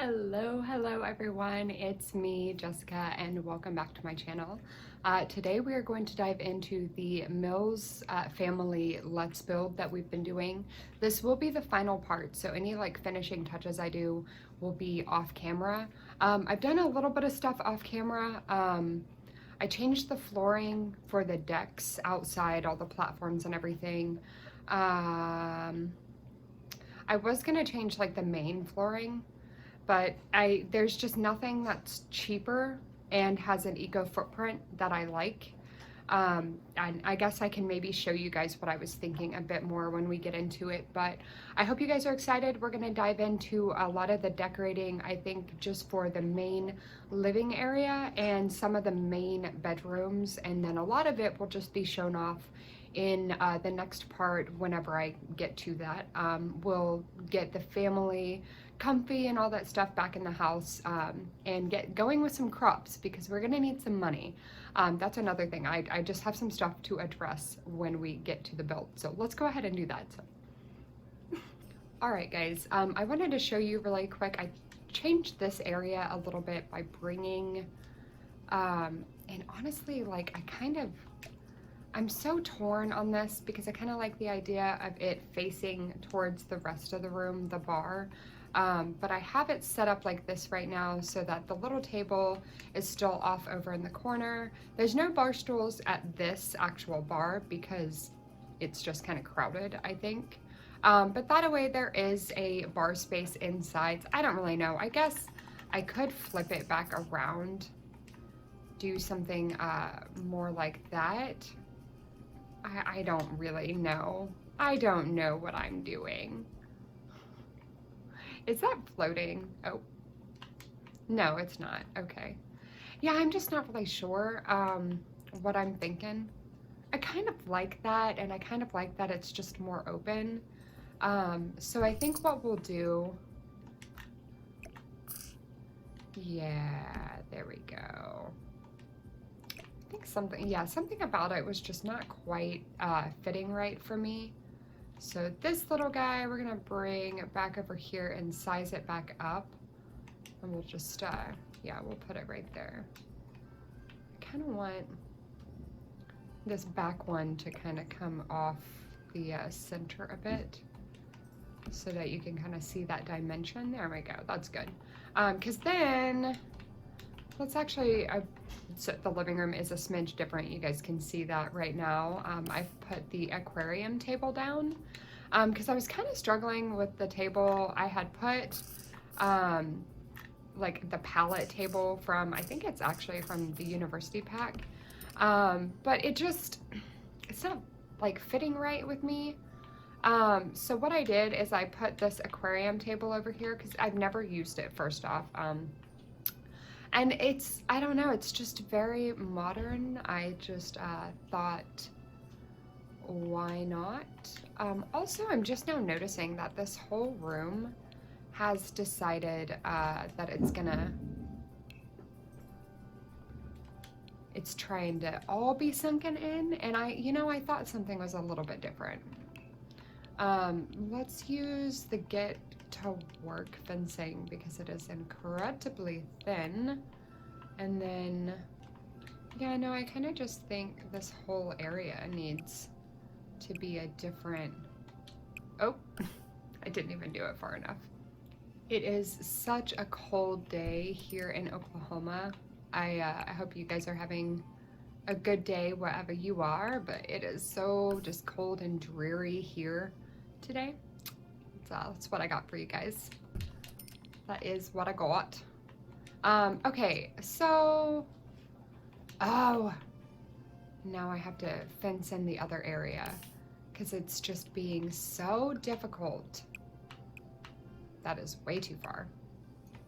Hello everyone, it's me, Jessica, and welcome back to my channel. Today we are going to dive into the Mills family Let's Build that we've been doing. This will be the final part, so any like finishing touches I do will be off camera. I've done a little bit of stuff off camera. I changed the flooring for the decks outside, all the platforms and everything. I was gonna change like the main flooring, but there's just nothing that's cheaper and has an eco footprint that I like. And I guess I can maybe show you guys what I was thinking a bit more when we get into it, but I hope you guys are excited. We're gonna dive into a lot of the decorating, I think just for the main living area and some of the main bedrooms, and then a lot of it will just be shown off in the next part whenever I get to that. We'll get the family comfy and all that stuff back in the house, and get going with some crops because we're gonna need some money. That's another thing. I just have some stuff to address when we get to the build. So let's go ahead and do that. All right, guys, I wanted to show you really quick. I changed this area a little bit by bringing, and honestly, like I'm so torn on this because I kind of like the idea of it facing towards the rest of the room, the bar. But I have it set up like this right now so that the little table is still off over in the corner. There's no bar stools at this actual bar because it's just kind of crowded, I think. But that way there is a bar space inside. I don't really know. I guess I could flip it back around, do something more like that. I don't really know. I don't know what I'm doing. Is that floating? Oh, no, it's not. Okay. Yeah, I'm just not really sure what I'm thinking. I kind of like that, and I kind of like that it's just more open. So I think what we'll do, yeah, there we go. I think something about it was just not quite fitting right for me. So this little guy, we're gonna bring it back over here and size it back up. And we'll just, yeah, we'll put it right there. I kind of want this back one to kind of come off the center a bit so that you can kind of see that dimension. There we go, that's good. Because then, let's actually, so the living room is a smidge different. You guys can see that right now. I've put the aquarium table down because I was kind of struggling with the table. I had put like the pallet table from, I think it's actually from the university pack, but it's not like fitting right with me. So what I did is I put this aquarium table over here because I've never used it, first off. And I don't know, it's just very modern. I just thought, why not? Also, I'm just now noticing that this whole room has decided that it's trying to all be sunken in, and I thought something was a little bit different. Let's use the get to work fencing because it is incredibly thin. And then, yeah, no, I kind of just think this whole area needs to be a different, oh, I didn't even do it far enough. It is such a cold day here in Oklahoma. I hope you guys are having a good day wherever you are, but it is so just cold and dreary here today. That's what I got for you guys. That is what I got. Okay, so, oh, now I have to fence in the other area because it's just being so difficult. That is way too far.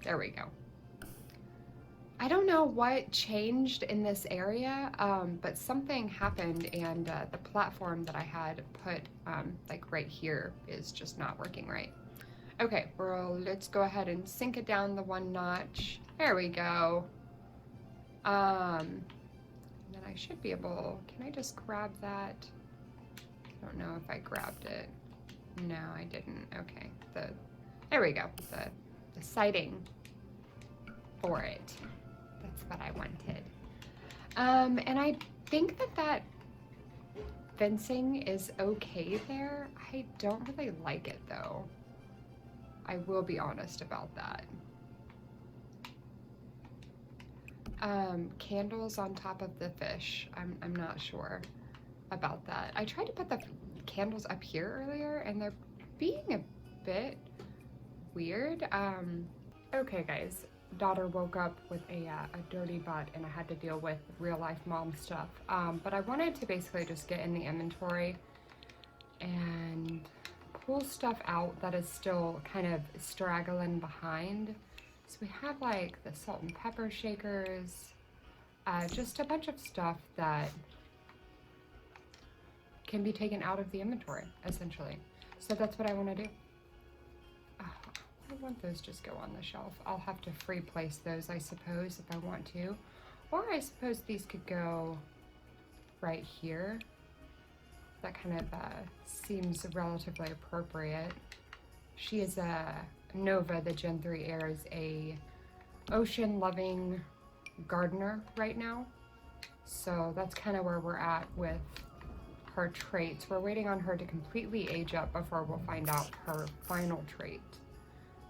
There we go. I don't know what changed in this area, but something happened, and the platform that I had put like right here is just not working right. Okay, well, let's go ahead and sink it down the one notch. There we go. Then I should be able, can I just grab that? I don't know if I grabbed it. No, I didn't. Okay, there we go. The siding for it. That's what I wanted. And I think that fencing is okay there. I don't really like it though. I will be honest about that. Candles on top of the fish. I'm not sure about that. I tried to put the candles up here earlier and they're being a bit weird. Okay guys, daughter woke up with a dirty butt and I had to deal with real life mom stuff. But I wanted to basically just get in the inventory and pull stuff out that is still kind of straggling behind. So we have like the salt and pepper shakers, just a bunch of stuff that can be taken out of the inventory, essentially. So that's what I want to do. I want those just go on the shelf. I'll have to free place those, I suppose, if I want to. Or I suppose these could go right here. That kind of seems relatively appropriate. She is Nova, the Gen 3 heir, is a ocean-loving gardener right now. So that's kind of where we're at with her traits. We're waiting on her to completely age up before we'll find out her final trait.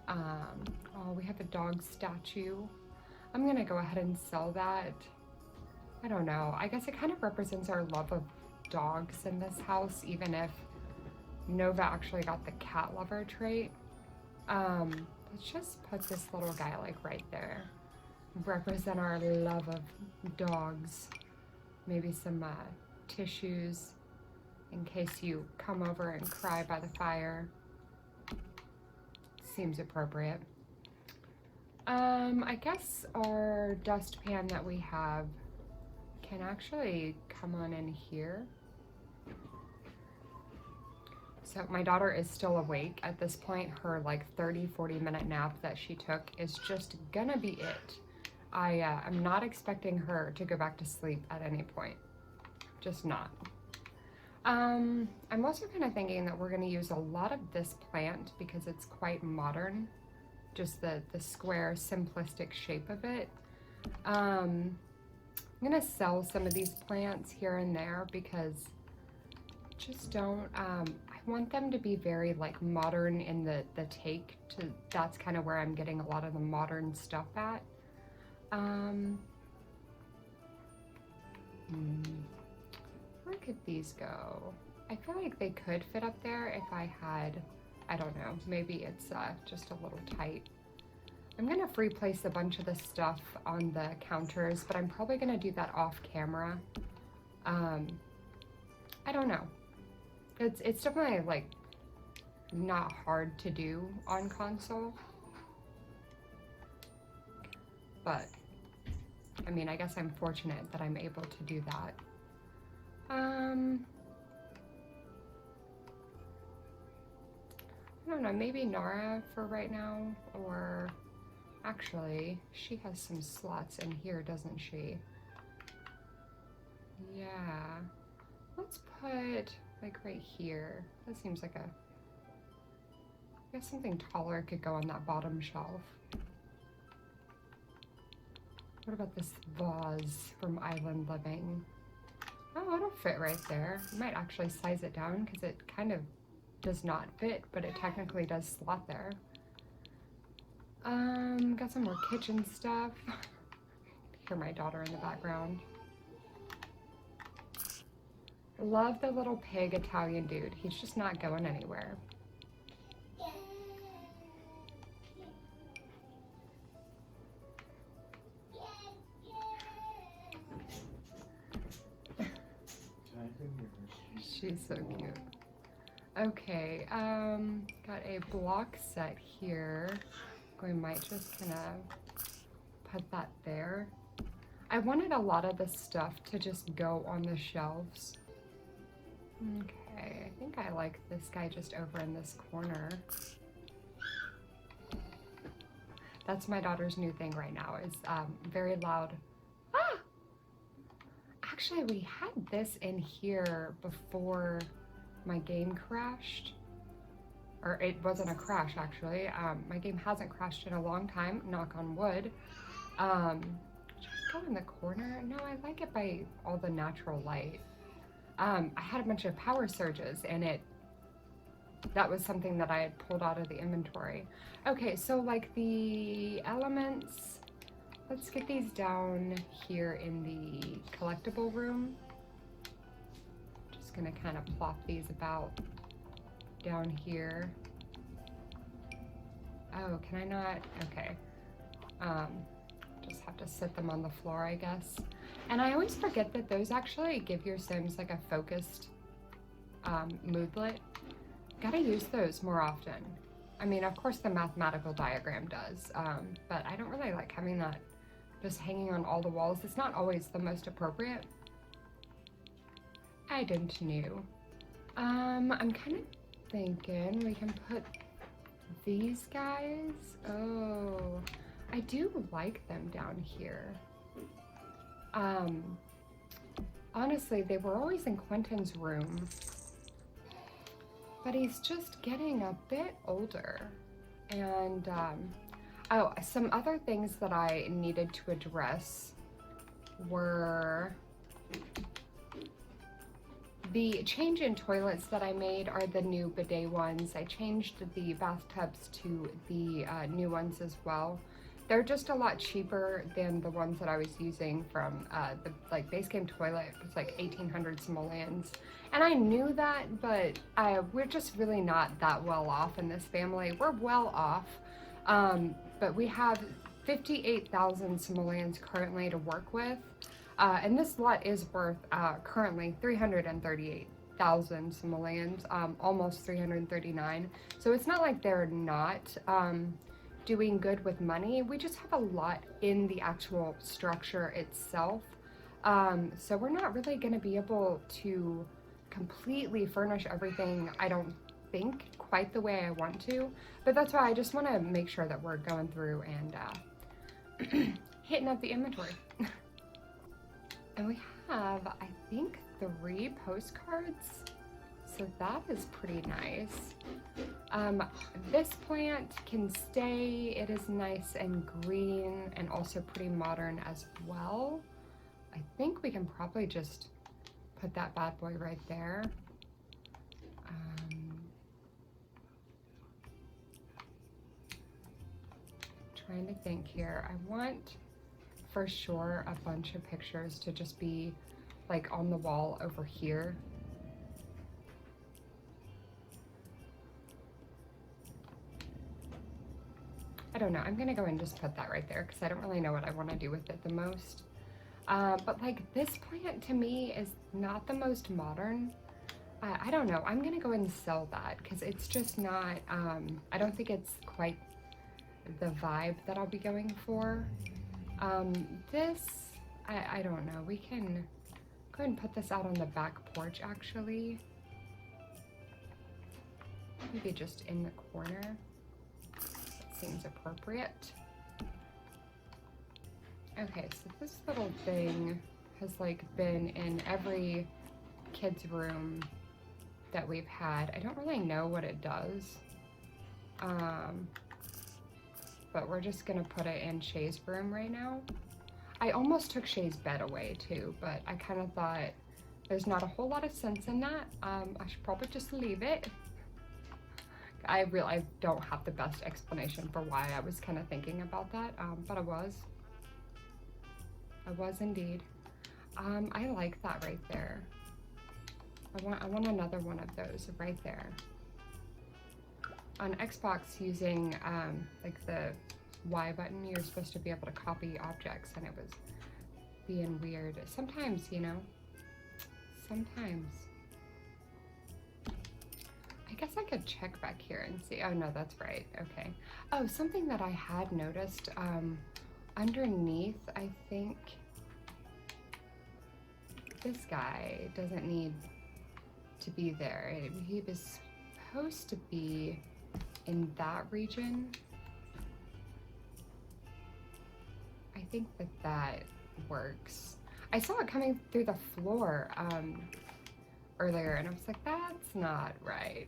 Oh, we have a dog statue. I'm gonna go ahead and sell that. I don't know. I guess it kind of represents our love of dogs in this house, even if Nova actually got the cat lover trait. Let's just put this little guy like right there. Represent our love of dogs. Maybe some tissues in case you come over and cry by the fire. Seems appropriate. I guess our dustpan that we have can actually come on in here. So my daughter is still awake at this point. Her like 30-40 minute nap that she took is just gonna be it. I'm not expecting her to go back to sleep at any point. Just not. I'm also kind of thinking that we're going to use a lot of this plant because it's quite modern, just the square, simplistic shape of it. I'm going to sell some of these plants here and there because just don't, I want them to be very like modern in the take to, that's kind of where I'm getting a lot of the modern stuff at. Where could these go? I feel like they could fit up there if I had, I don't know, maybe it's just a little tight. I'm gonna free place a bunch of this stuff on the counters, but I'm probably gonna do that off camera. I don't know. It's definitely like not hard to do on console. But, I mean, I guess I'm fortunate that I'm able to do that. I don't know, maybe Nara for right now, or actually, she has some slots in here, doesn't she? Yeah, let's put like right here. That seems like I guess something taller could go on that bottom shelf. What about this vase from Island Living? Oh, it'll fit right there. I might actually size it down because it kind of does not fit, but it technically does slot there. Got some more kitchen stuff. Hear my daughter in the background. Love the little pig Italian dude. He's just not going anywhere. She's so cute. Okay, got a block set here. We might just kind of put that there. I wanted a lot of this stuff to just go on the shelves. Okay, I think I like this guy just over in this corner. That's my daughter's new thing right now, is very loud. Ah! Actually, we had this in here before my game crashed. Or it wasn't a crash, actually. My game hasn't crashed in a long time, knock on wood. Should I go in the corner? No, I like it by all the natural light. I had a bunch of power surges and that was something that I had pulled out of the inventory. Okay, so like the elements, let's get these down here in the collectible room. Just gonna kind of plop these about down here. Oh, can I not? Okay. Just have to sit them on the floor, I guess. And I always forget that those actually give your Sims like a focused moodlet. Gotta use those more often. I mean, of course the mathematical diagram does, but I don't really like having that just hanging on all the walls. It's not always the most appropriate. I didn't know. I'm kind of thinking we can put these guys. Oh, I do like them down here. Honestly, they were always in Quentin's room, but he's just getting a bit older. And oh, some other things that I needed to address were the change in toilets that I made are the new bidet ones. I changed the bathtubs to the new ones as well. They're just a lot cheaper than the ones that I was using from the like base game toilet. It was like 1,800 simoleons. And I knew that, but we're just really not that well off in this family. We're well off, but we have 58,000 simoleons currently to work with. And this lot is worth currently 338,000 simoleons, almost 339. So it's not like they're not doing good with money. We just have a lot in the actual structure itself. So we're not really going to be able to completely furnish everything, I don't think, quite the way I want to. But that's why I just want to make sure that we're going through and hitting up the inventory. And we have, I think, 3 postcards. So that is pretty nice. This plant can stay. It is nice and green and also pretty modern as well. I think we can probably just put that bad boy right there. Trying to think here. I want for sure a bunch of pictures to just be like on the wall over here. I don't know, I'm gonna go and just put that right there because I don't really know what I want to do with it the most. But like this plant to me is not the most modern. I don't know, I'm gonna go and sell that because it's just not, I don't think it's quite the vibe that I'll be going for. This, I don't know, we can go ahead and put this out on the back porch actually. Maybe just in the corner. That seems appropriate. Okay, so this little thing has like been in every kid's room that we've had. I don't really know what it does. But we're just gonna put it in Shay's room right now. I almost took Shay's bed away too, but I kind of thought there's not a whole lot of sense in that. I should probably just leave it. I don't have the best explanation for why I was kind of thinking about that, but I was indeed. I like that right there. I want another one of those right there. On Xbox, using like the Y button, you're supposed to be able to copy objects, and it was being weird. Sometimes, you know, sometimes. I guess I could check back here and see. Oh no, that's right. Okay. Oh, something that I had noticed underneath, I think this guy doesn't need to be there. He was supposed to be in that region. I think that works. I saw it coming through the floor earlier, and I was like, that's not right.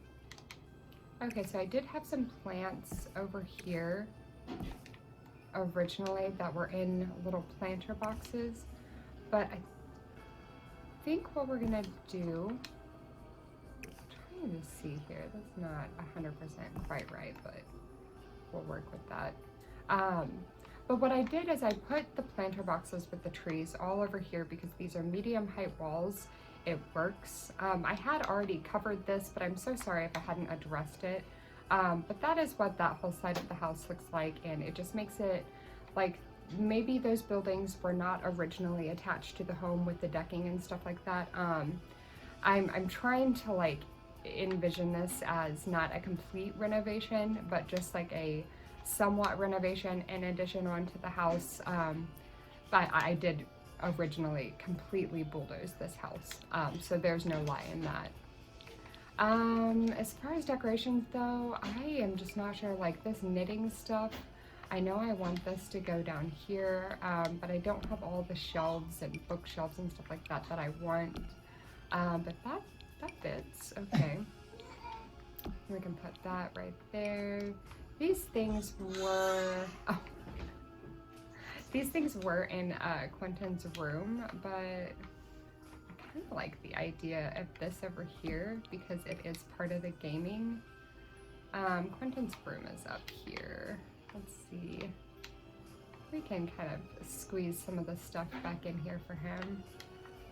Okay, so I did have some plants over here. originally that were in little planter boxes, but I think what we're gonna do, I'm trying to see here, that's not 100% quite right, but we'll work with that. But what I did is I put the planter boxes with the trees all over here because these are medium height walls. It works. I had already covered this, but I'm so sorry if I hadn't addressed it. But that is what that whole side of the house looks like, and it just makes it like maybe those buildings were not originally attached to the home with the decking and stuff like that. I'm trying to like envision this as not a complete renovation, but just like a somewhat renovation in addition onto the house. But I did originally completely bulldoze this house, so there's no lie in that. As far as decorations though, I am just not sure, like this knitting stuff, I know I want this to go down here, but I don't have all the shelves and bookshelves and stuff like that that I want, but that fits, okay. We can put that right there. These things were, oh, these things were in Quentin's room, but I kind of like the idea of this over here because it is part of the gaming. Quentin's room is up here. Let's see. We can kind of squeeze some of the stuff back in here for him.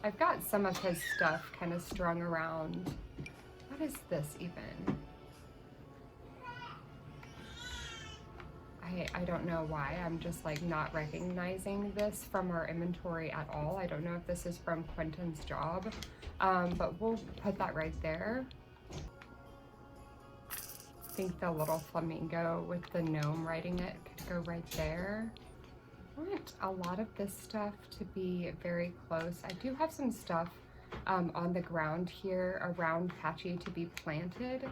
I've got some of his stuff kind of strung around. What is this even? I don't know why. I'm just like not recognizing this from our inventory at all. I don't know if this is from Quentin's job, but we'll put that right there. I think the little flamingo with the gnome riding it could go right there. I want a lot of this stuff to be very close. I do have some stuff on the ground here around Patchy to be planted.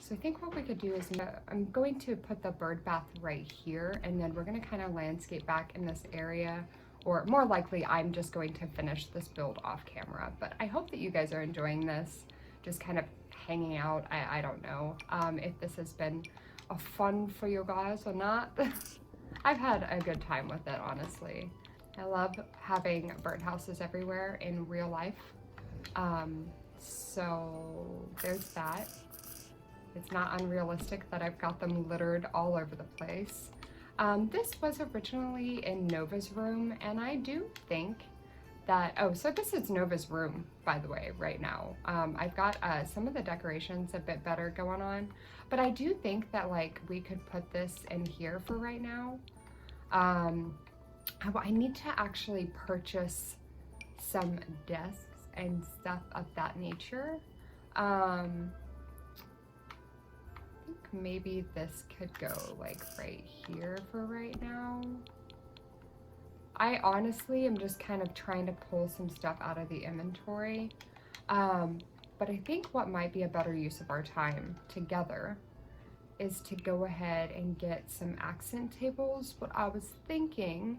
So I think what we could do is I'm going to put the bird bath right here, and then we're going to kind of landscape back in this area, or more likely I'm just going to finish this build off camera. But I hope that you guys are enjoying this, just kind of hanging out. I don't know if this has been a fun for you guys or not. I've had a good time with it, honestly. I love having birdhouses everywhere in real life. So there's that. It's not unrealistic that I've got them littered all over the place. This was originally in Nova's room, and I do think that, oh, so this is Nova's room, by the way, right now. I've got some of the decorations a bit better going on, but I do think that like we could put this in here for right now. I need to actually purchase some desks and stuff of that nature. I think maybe this could go like right here for right now. I honestly am just kind of trying to pull some stuff out of the inventory. But I think what might be a better use of our time together is to go ahead and get some accent tables. What I was thinking,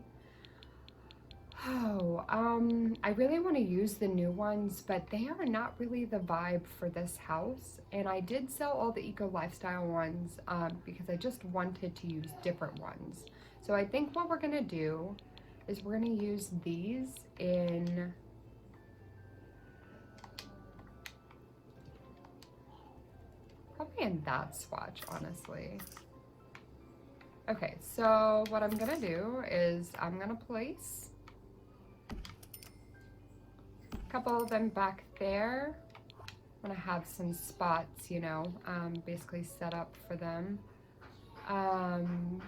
I really want to use the new ones, but they are not really the vibe for this house. And I did sell all the eco lifestyle ones because I just wanted to use different ones. So I think what we're gonna do is we're gonna use these in probably in that swatch, honestly. Okay, so what I'm gonna do is I'm gonna place a couple of them back there. I'm gonna have some spots, you know, basically set up for them.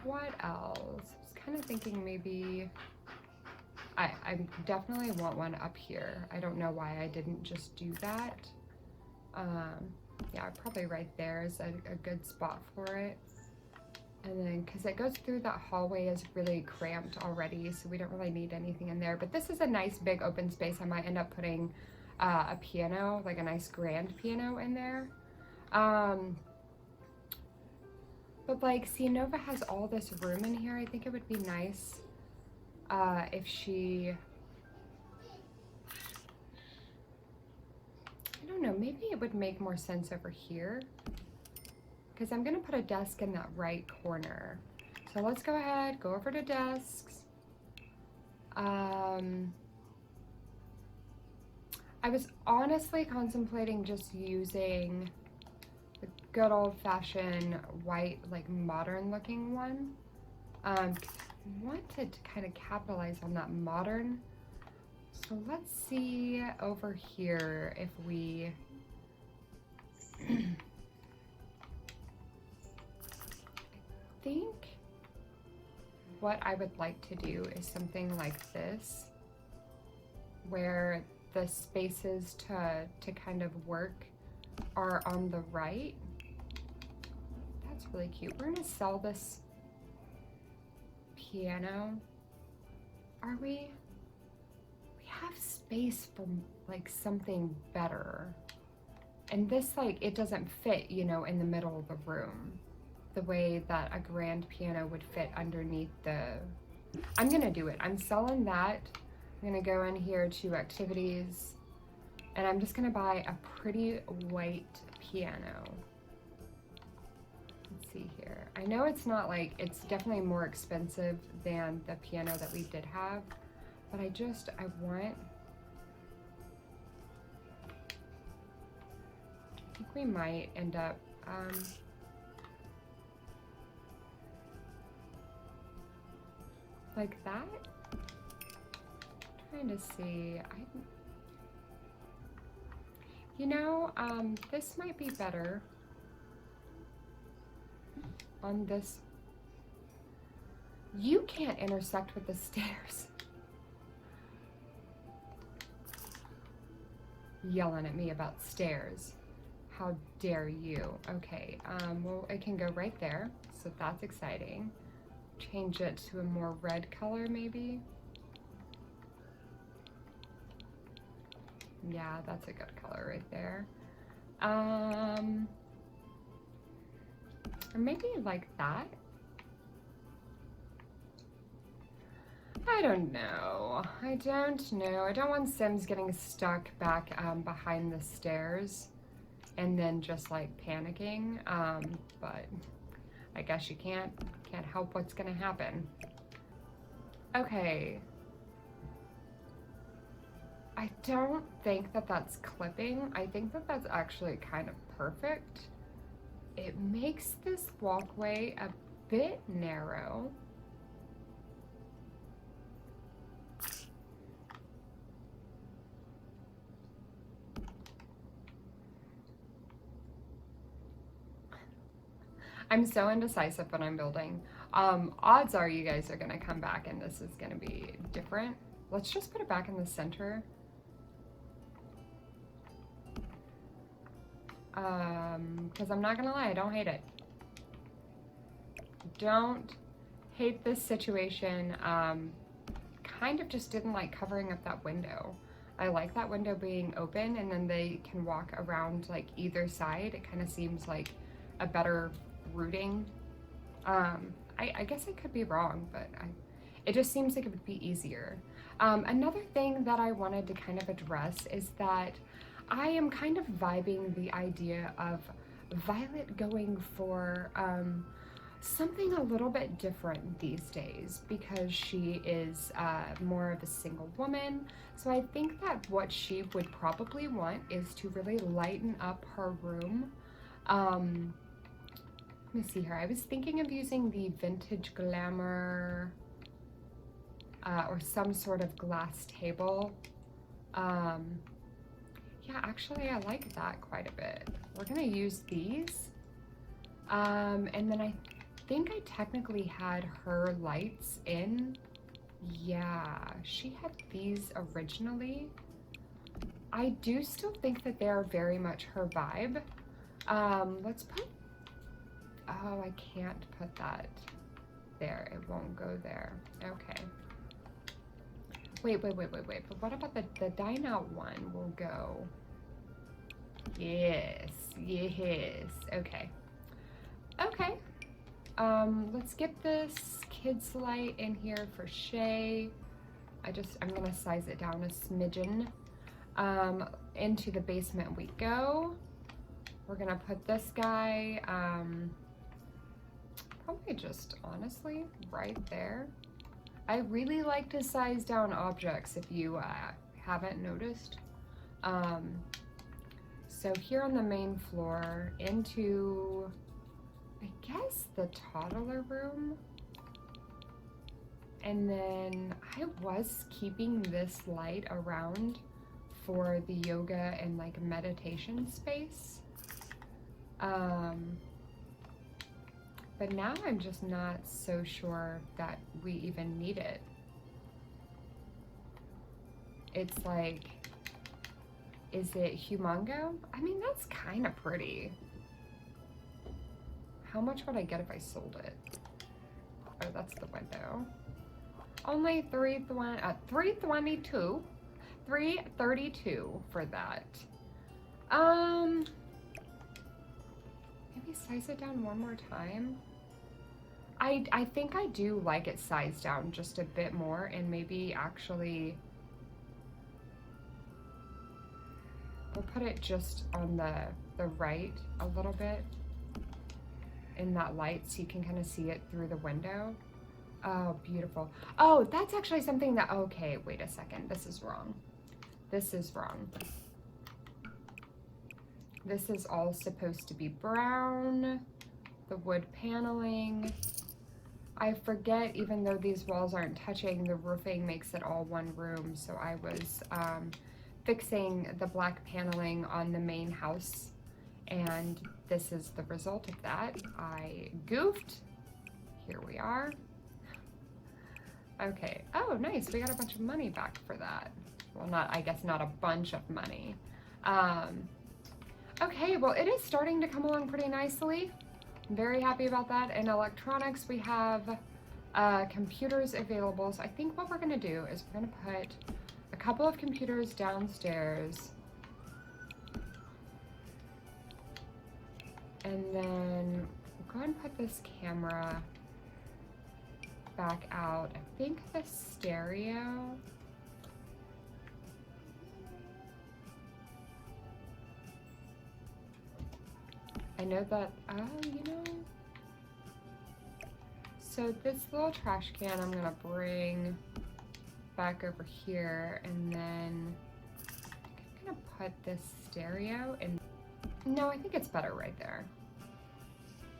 What else? I was kind of thinking maybe I definitely want one up here. I don't know why I didn't just do that. Yeah, probably right there is a good spot for it. And then, because it goes through that hallway is really cramped already, so we don't really need anything in there. But this is a nice big open space. I might end up putting a piano, like a nice grand piano in there. But like, see, Nova has all this room in here. I think it would be nice if she, I don't know, maybe it would make more sense over here, because I'm gonna put a desk in that right corner. So So let's go ahead, go over to desks. I was honestly contemplating just using the good old-fashioned white, like modern looking one. I wanted to kind of capitalize on that modern. So let's see over here if we I think what I would like to do is something like this, where the spaces to kind of work are on the right. That's really cute. We're gonna sell this piano. Are we? We have space for like something better. And this, like, it doesn't fit, you know, in the middle of the room the way that a grand piano would fit underneath the... I'm gonna do it. I'm selling that. I'm gonna go in here to activities, and I'm just gonna buy a pretty white piano. Let's see here. I know it's not like, it's definitely more expensive than the piano that we did have, but I want... I think we might end up, like that. Trying to see, you know, this might be better on this. You can't intersect with the stairs. Yelling at me about stairs. How dare you? Okay, well, it can go right there, so that's exciting. Change it to a more red color, maybe. Yeah, that's a good color right there. Or maybe like that. I don't know. I don't know. I don't want Sims getting stuck back behind the stairs and then just like panicking. But I guess you can't help what's gonna happen. Okay. I don't think that that's clipping. I think that that's actually kind of perfect. It makes this walkway a bit narrow. I'm so indecisive when I'm building. Odds are you guys are gonna come back and this is gonna be different. Let's just put it back in the center. Because I'm not gonna lie, I don't hate it. Don't hate this situation. Kind of just didn't like covering up that window. I like that window being open and then they can walk around like either side. It kind of seems like a better routing. I guess I could be wrong, but it just seems like it would be easier. Another thing that I wanted to kind of address is that I am kind of vibing the idea of Violet going for something a little bit different these days because she is more of a single woman. So I think that what she would probably want is to really lighten up her room. Let me see here. I was thinking of using the Vintage Glamour or some sort of glass table. Yeah, actually I like that quite a bit. We're gonna use these. And then I think I technically had her lights in. Yeah, she had these originally. I do still think that they are very much her vibe. Let's put, oh, I can't put that there. It won't go there. Okay. Wait. But what about the dine out one will go? Yes. Okay. Let's get this kids light in here for Shay. I'm gonna size it down a smidgen. Into the basement we go. We're gonna put this guy probably just honestly right there. I really like to size down objects if you haven't noticed. So here on the main floor into, I guess, the toddler room. And then I was keeping this light around for the yoga and like meditation space. But now I'm just not so sure that we even need it. It's like, is it humongo? I mean, that's kind of pretty. How much would I get if I sold it? Oh, that's the window. Only $322 for that. Maybe size it down one more time. I think I do like it sized down just a bit more, and maybe actually we'll put it just on the right a little bit in that light so you can kind of see it through the window. Oh, beautiful. Oh, that's actually something that, okay, wait a second. This is wrong. This is wrong. This is all supposed to be brown, the wood paneling. I forget, even though these walls aren't touching, the roofing makes it all one room. So I was fixing the black paneling on the main house, and this is the result of that. I goofed. Here we are. Okay. Oh, nice. We got a bunch of money back for that. Well, I guess not a bunch of money. Okay, well, it is starting to come along pretty nicely. I'm very happy about that. In electronics, we have computers available. So I think what we're gonna do is we're gonna put a couple of computers downstairs. And then we'll go ahead and put this camera back out. I think the stereo. I know that, oh, you know. So this little trash can I'm gonna bring back over here, and then I'm gonna put this stereo in. No, I think it's better right there.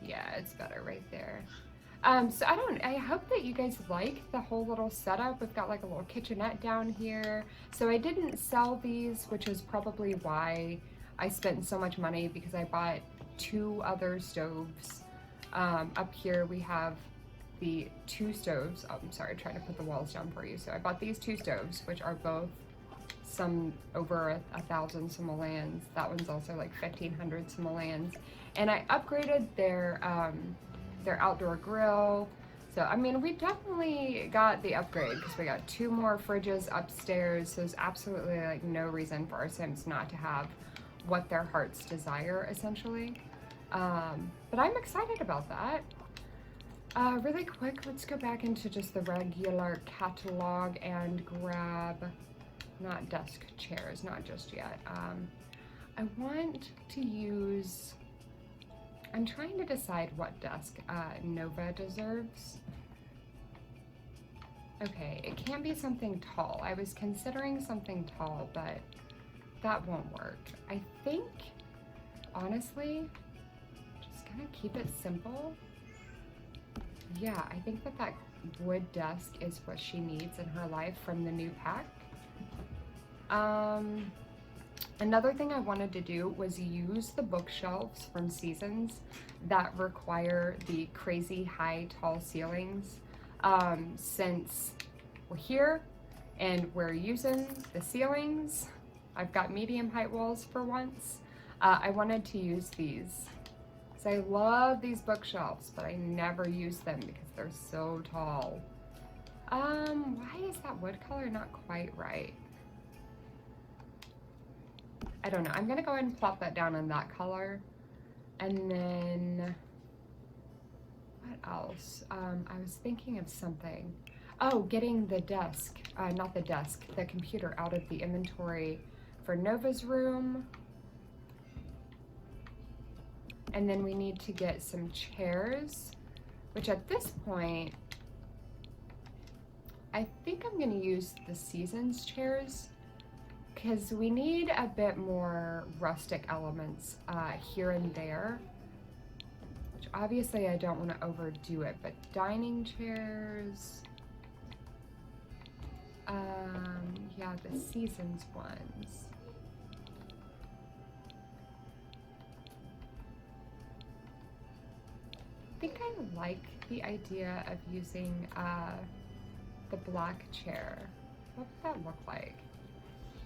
Yeah, it's better right there. So I hope that you guys like the whole little setup. We've got like a little kitchenette down here. So I didn't sell these, which is probably why I spent so much money, because I bought 2 other stoves. Up here we have the 2 stoves. Oh, I'm sorry, trying to put the walls down for you. So I bought these 2 stoves, which are both some over 1,000 simoleons. That one's also like 1,500 simoleons. And I upgraded their outdoor grill. So, I mean, we definitely got the upgrade because we got 2 more fridges upstairs. So there's absolutely like no reason for our Sims not to have what their hearts desire, essentially. But I'm excited about that. Really quick, let's go back into just the regular catalog and grab, not desk chairs, not just yet. I want to use, I'm trying to decide what desk Nova deserves. Okay, it can't be something tall. I was considering something tall, but that won't work. I think, honestly, just gonna keep it simple. Yeah, I think that wood desk is what she needs in her life from the new pack. Another thing I wanted to do was use the bookshelves from Seasons that require the crazy high tall ceilings. Since we're here and we're using the ceilings, I've got medium height walls for once. I wanted to use these. So I love these bookshelves, but I never use them because they're so tall. Why is that wood color not quite right? I don't know. I'm gonna go ahead and plop that down in that color. And then, what else? I was thinking of something. Oh, getting the desk, not the desk, the computer out of the inventory for Nova's room. And then we need to get some chairs, which at this point, I think I'm gonna use the Seasons chairs because we need a bit more rustic elements here and there, which obviously I don't want to overdo it, but dining chairs, yeah, the Seasons ones. I think I like the idea of using the black chair. What would that look like?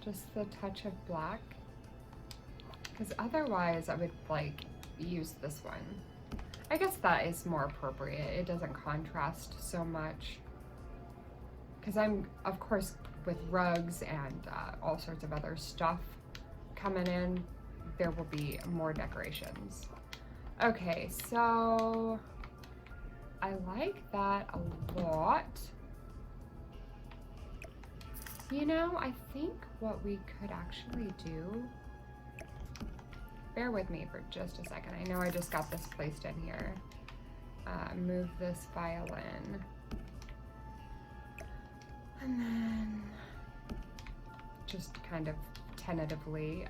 Just the touch of black? Because otherwise I would like use this one. I guess that is more appropriate. It doesn't contrast so much. Because I'm, of course, with rugs and all sorts of other stuff coming in, there will be more decorations. Okay, so I like that a lot. You know, I think what we could actually do, bear with me for just a second. I know I just got this placed in here. Move this violin. And then just kind of tentatively,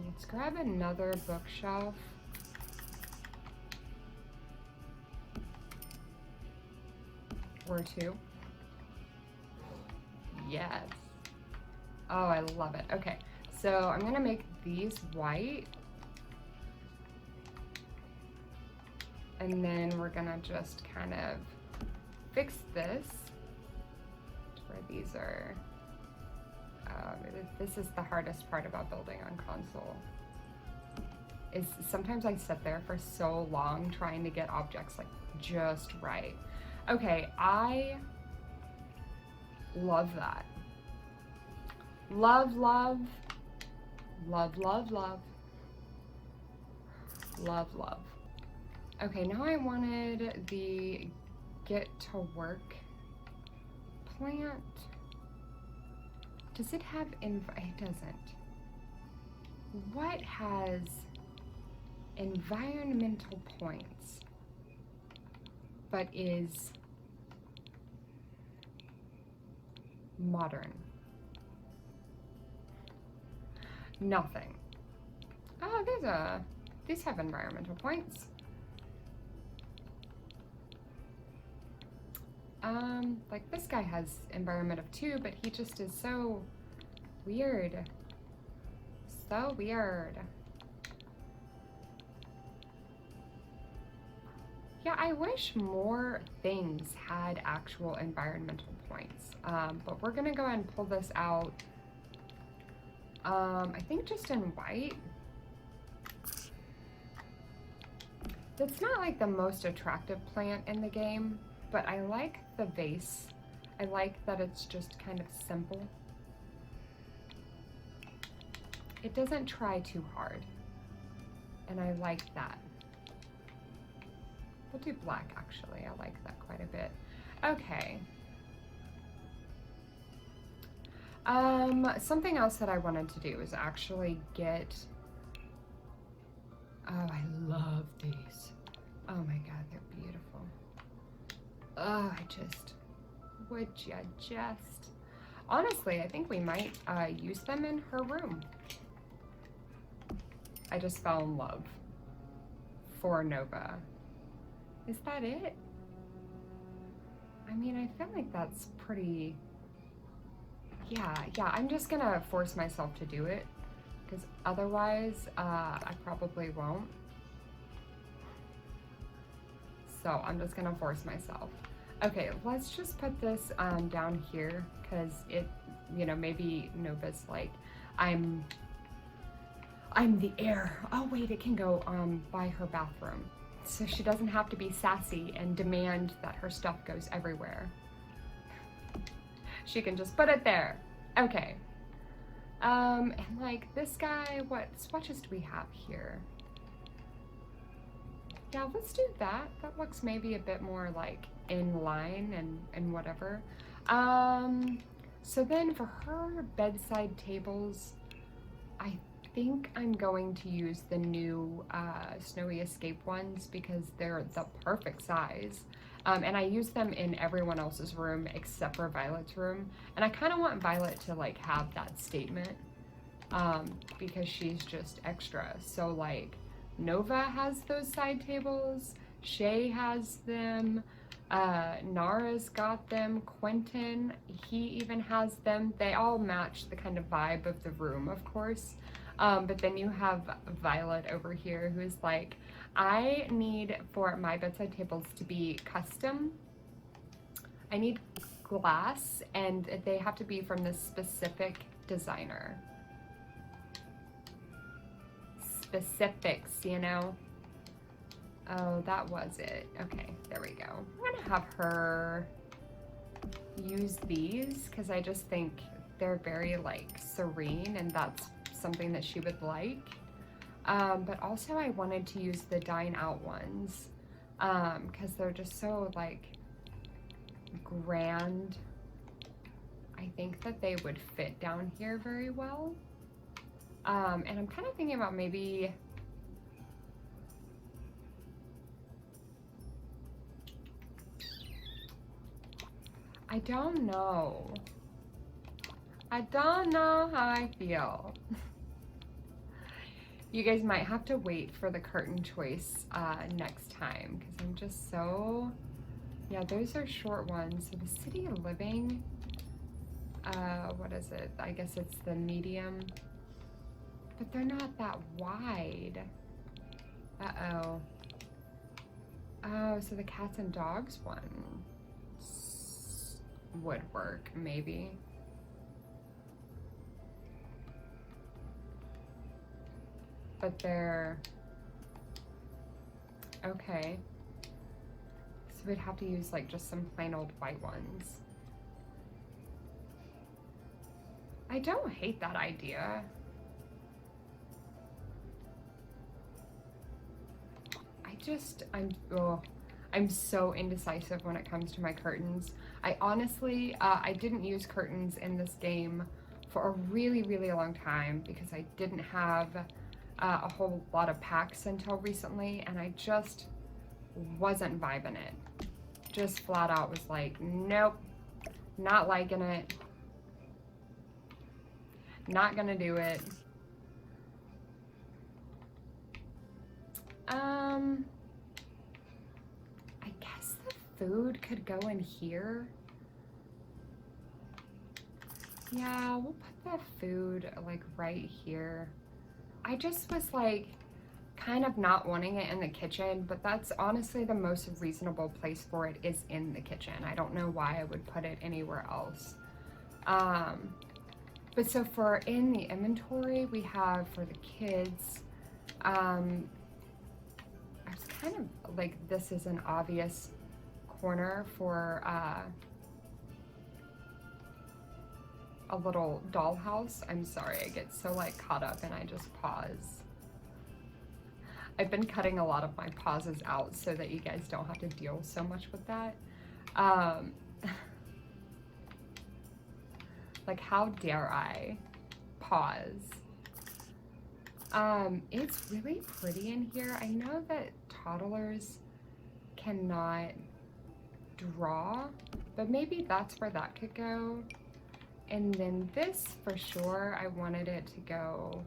let's grab another bookshelf. Or two. Yes. Oh, I love it. Okay, so I'm gonna make these white. And then we're gonna just kind of fix this to where these are, this is the hardest part about building on console. Is sometimes I sit there for so long trying to get objects like just right. Okay, I love that. Love, love, love, love, love, love, love. Okay, now I wanted the get to work plant. Does it have it doesn't. What has environmental points but is modern? Nothing. Oh, these have environmental points. Like this guy has environment of 2, but he just is so weird. So weird. Yeah, I wish more things had actual environmental points. But we're gonna go ahead and pull this out. I think just in white. It's not like the most attractive plant in the game, but I like the vase. I like that it's just kind of simple. It doesn't try too hard, and I like that. We'll do black, actually. I like that quite a bit. Okay. Something else that I wanted to do is actually get... Oh, I love these. Oh my God, they're beautiful. Oh, would you just... Honestly, I think we might use them in her room. I just fell in love for Nova. Is that it? I mean, I feel like that's pretty... Yeah, I'm just gonna force myself to do it, because otherwise, I probably won't. So I'm just gonna force myself. Okay, let's just put this down here, because it, you know, maybe Nova's like, I'm the heir. Oh wait, it can go by her bathroom. So she doesn't have to be sassy and demand that her stuff goes everywhere. She can just put it there. Okay. And like this guy, what swatches do we have here? Yeah, let's do that. That looks maybe a bit more like in line and whatever. So then for her bedside tables, I think I'm going to use the new Snowy Escape ones because they're the perfect size. And I use them in everyone else's room except for Violet's room. And I kind of want Violet to like have that statement because she's just extra. So like Nova has those side tables, Shay has them, Nara's got them, Quentin, he even has them. They all match the kind of vibe of the room, of course. But then you have Violet over here who's like, I need for my bedside tables to be custom. I need glass and they have to be from this specific designer. Specifics, you know? Oh, that was it. Okay, there we go. I'm gonna have her use these because I just think they're very like serene and that's something that she would like. But also I wanted to use the dine out ones because they're just so like grand. I think that they would fit down here very well. And I'm kind of thinking about maybe I don't know. I don't know how I feel. You guys might have to wait for the curtain choice next time because I'm just so, yeah, those are short ones. So the City of Living, what is it? I guess it's the medium, but they're not that wide. Uh-oh. Oh, so the cats and dogs one would work, maybe. But they're okay. So we'd have to use like just some plain old white ones. I don't hate that idea. I'm so indecisive when it comes to my curtains. I honestly, I didn't use curtains in this game for a really, really long time because I didn't have a whole lot of packs until recently, and I just wasn't vibing it. Just flat out was like, nope, not liking it. Not gonna do it. I guess the food could go in here. Yeah, we'll put the food like right here. I just was like kind of not wanting it in the kitchen, but that's honestly the most reasonable place for it is in the kitchen. I don't know why I would put it anywhere else. But so for in the inventory, we have for the kids, I was kind of like, this is an obvious corner for a little dollhouse. I'm sorry, I get so like caught up and I just pause. I've been cutting a lot of my pauses out so that you guys don't have to deal so much with that. Like, how dare I pause? It's really pretty in here. I know that toddlers cannot draw, but maybe that's where that could go. And then this, for sure, I wanted it to go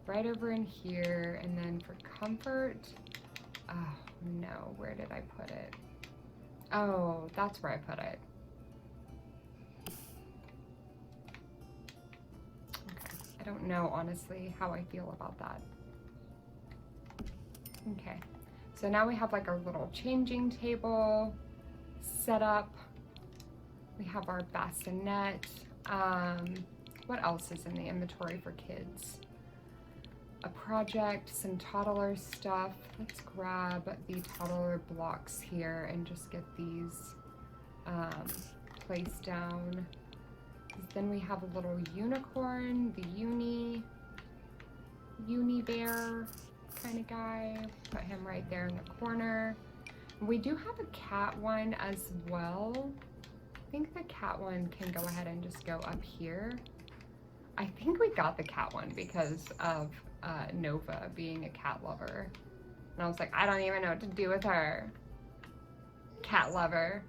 right over in here. And then for comfort, oh no, where did I put it? Oh, that's where I put it. Okay, I don't know, honestly, how I feel about that. Okay, so now we have like our little changing table set up. We have our bassinet. What else is in the inventory for kids? A project, some toddler stuff. Let's grab the toddler blocks here and just get these placed down. Then we have a little unicorn, the uni bear kind of guy. Put him right there in the corner. We do have a cat one as well. I think the cat one can go ahead and just go up here. I think we got the cat one because of Nova being a cat lover. And I was like, I don't even know what to do with her. cat lover.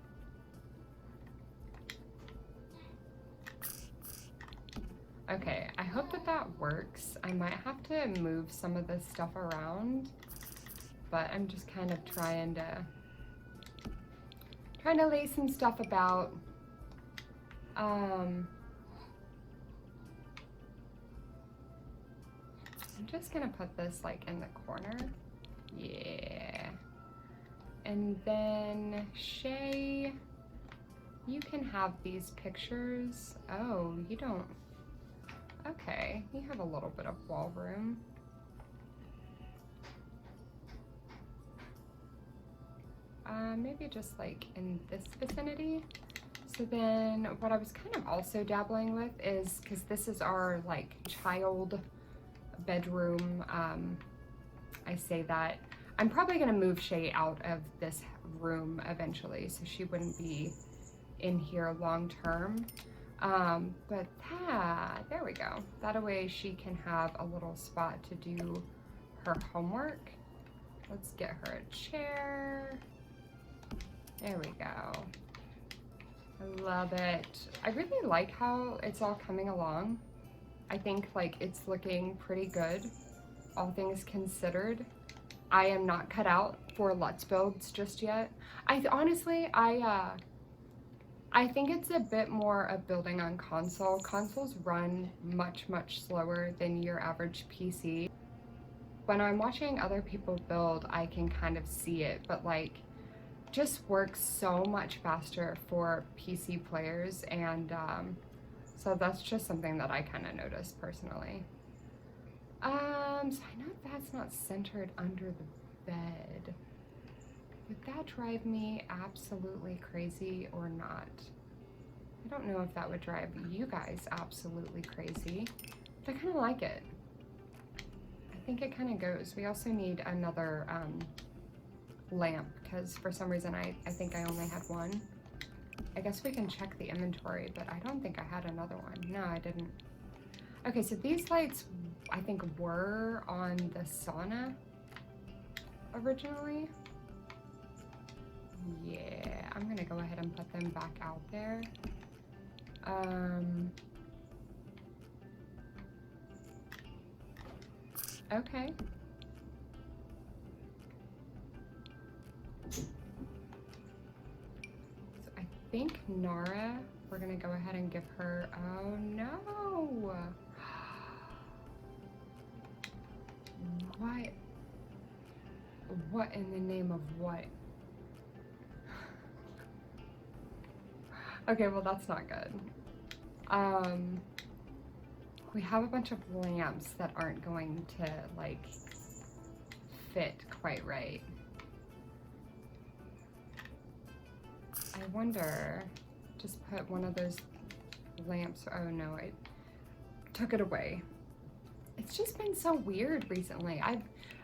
Okay, I hope that that works. I might have to move some of this stuff around, but I'm just kind of trying to lay some stuff about. I'm just gonna put this like in the corner. Yeah. And then Shay, you can have these pictures. Oh, you don't. Okay, you have a little bit of wall room. Maybe just like in this vicinity. So then what I was kind of also dabbling with is, because this is our like child bedroom, I say that I'm probably gonna move Shay out of this room eventually, so she wouldn't be in here long term. But there we go. That way she can have a little spot to do her homework. Let's get her a chair. There we go. I love it. I really like how it's all coming along. I think like it's looking pretty good, all things considered. I am not cut out for Let's Builds just yet. I think it's a bit more of building on console. Consoles run much slower than your average PC. When I'm watching other people build, I can kind of see it, but like just works so much faster for PC players, and so that's just something that I kind of noticed personally. So I know that's not centered under the bed. Would that drive me absolutely crazy or not? I don't know if that would drive you guys absolutely crazy, but I kind of like it. I think it kind of goes. We also need another lamp, because for some reason I think I only had one. I guess we can check the inventory, but I don't think I had another one. No, I didn't. Okay, so these lights I think were on the sauna originally. Yeah, I'm gonna go ahead and put them back out there. Okay. So I think Nara, we're gonna go ahead and give her, oh no! What in the name of what? Okay, well that's not good. We have a bunch of lamps that aren't going to like fit quite right. I wonder, just put one of those lamps, oh no, I took it away. It's just been so weird recently.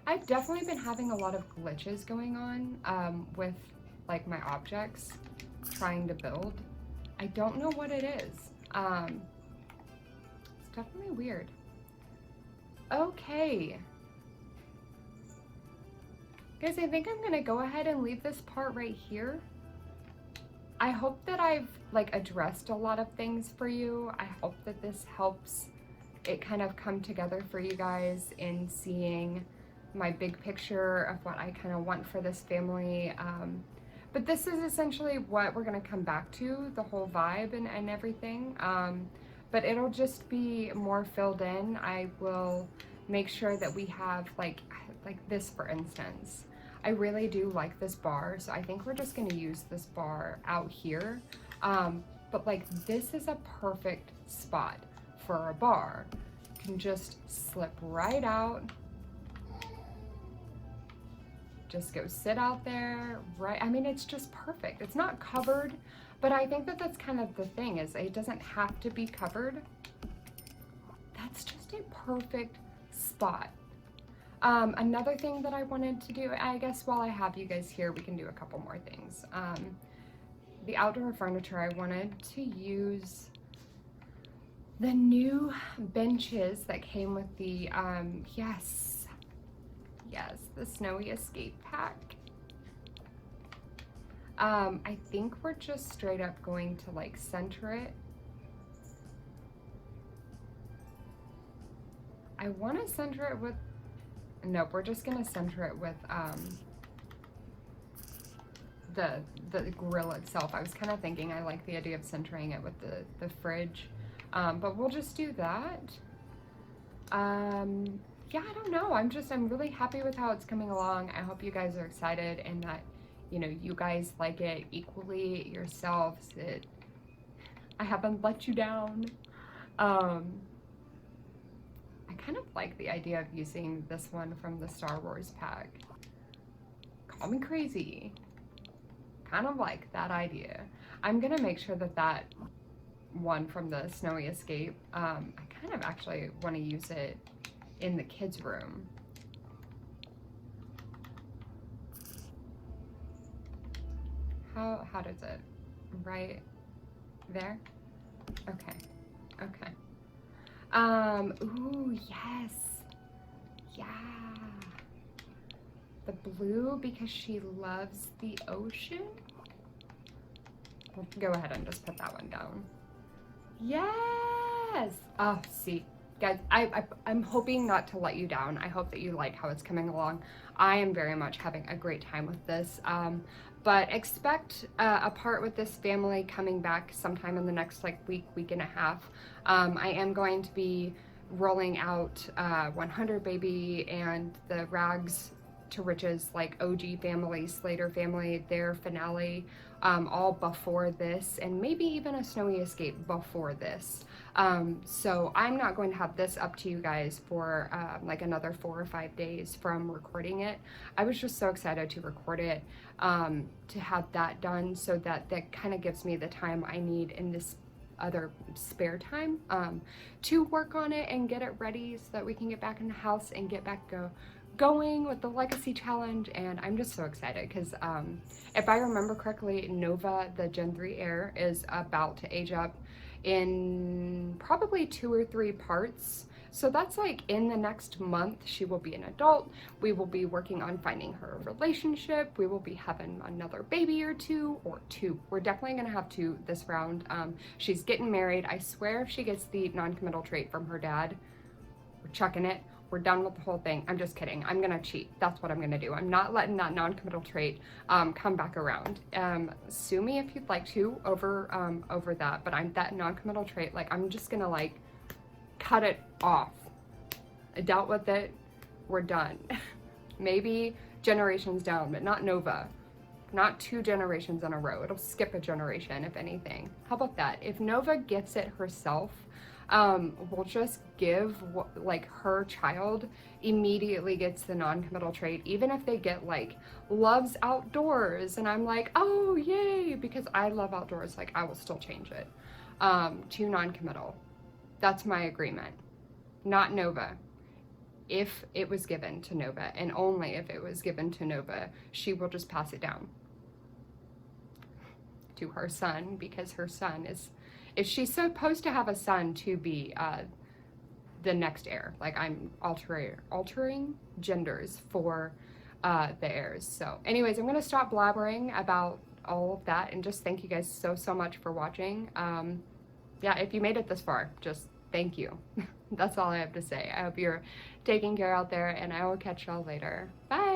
I've definitely been having a lot of glitches going on with like my objects trying to build. I don't know what it is. It's definitely weird. Okay. Guys, I think I'm gonna go ahead and leave this part right here. I hope that I've like addressed a lot of things for you. I hope that this helps it kind of come together for you guys in seeing my big picture of what I kind of want for this family. But this is essentially what we're gonna come back to, the whole vibe and everything. But it'll just be more filled in. I will make sure that we have like this, for instance. I really do like this bar, so I think we're just gonna use this bar out here. But like this is a perfect spot for a bar. You can just slip right out. Just go sit out there, right? I mean, it's just perfect. It's not covered, but I think that that's kind of the thing, is it doesn't have to be covered. That's just a perfect spot. Another thing that I wanted to do, I guess while I have you guys here, we can do a couple more things. The outdoor furniture, I wanted to use the new benches that came with the, yes, the Snowy Escape Pack. I think we're just straight up going to like center it. I want to center it with, nope, we're just gonna center it with the grill itself. I was kind of thinking I like the idea of centering it with the fridge, but we'll just do that. Yeah, I don't know. I'm really happy with how it's coming along. I hope you guys are excited and that, you know, you guys like it equally yourselves. I haven't let you down. I kind of like the idea of using this one from the Star Wars pack. Call me crazy. Kind of like that idea. I'm gonna make sure that that one from the Snowy Escape, I kind of actually want to use it in the kids' room. How does it? Right there? Okay. Okay. Ooh, yes. Yeah. The blue because she loves the ocean. We'll go ahead and just put that one down. Yes. Oh, see, guys, I'm hoping not to let you down. I hope that you like how it's coming along. I am very much having a great time with this. But expect a part with this family coming back sometime in the next like week and a half. I am going to be rolling out 100 Baby and the Rags to Riches, like OG family, Slater family, their finale, all before this, and maybe even a Snowy Escape before this. So I'm not going to have this up to you guys for like another 4 or 5 days from recording it. I was just so excited to record it, to have that done, so that kind of gives me the time I need in this other spare time to work on it and get it ready so that we can get back in the house and get back going with the legacy challenge. And I'm just so excited because if I remember correctly, Nova, the Gen 3 heir, is about to age up in probably 2 or 3 parts. So that's like in the next month, she will be an adult. We will be working on finding her a relationship. We will be having another baby or two. We're definitely gonna have 2 this round. She's getting married. I swear if she gets the non-committal trait from her dad, we're chucking it. We're done with the whole thing. I'm just kidding. I'm gonna cheat. That's what I'm gonna do. I'm not letting that non-committal trait come back around. Sue me if you'd like to over that, but that non-committal trait, like, I'm just gonna like cut it off. I dealt with it. We're done. Maybe generations down, but not Nova. Not 2 generations in a row. It'll skip a generation, if anything. How about that? If Nova gets it herself, we'll just give, like, her child immediately gets the non-committal trait, even if they get like loves outdoors, and I'm like, oh yay, because I love outdoors. Like, I will still change it to non-committal. That's my agreement. Not Nova. If it was given to Nova, and only if it was given to Nova, she will just pass it down to her son, because her son is, if she's supposed to have a son to be the next heir, like, I'm altering genders for the heirs. So anyways, I'm gonna stop blabbering about all of that and just thank you guys so much for watching. Yeah, if you made it this far, just thank you. That's all I have to say. I hope you're taking care out there, and I will catch y'all later. Bye.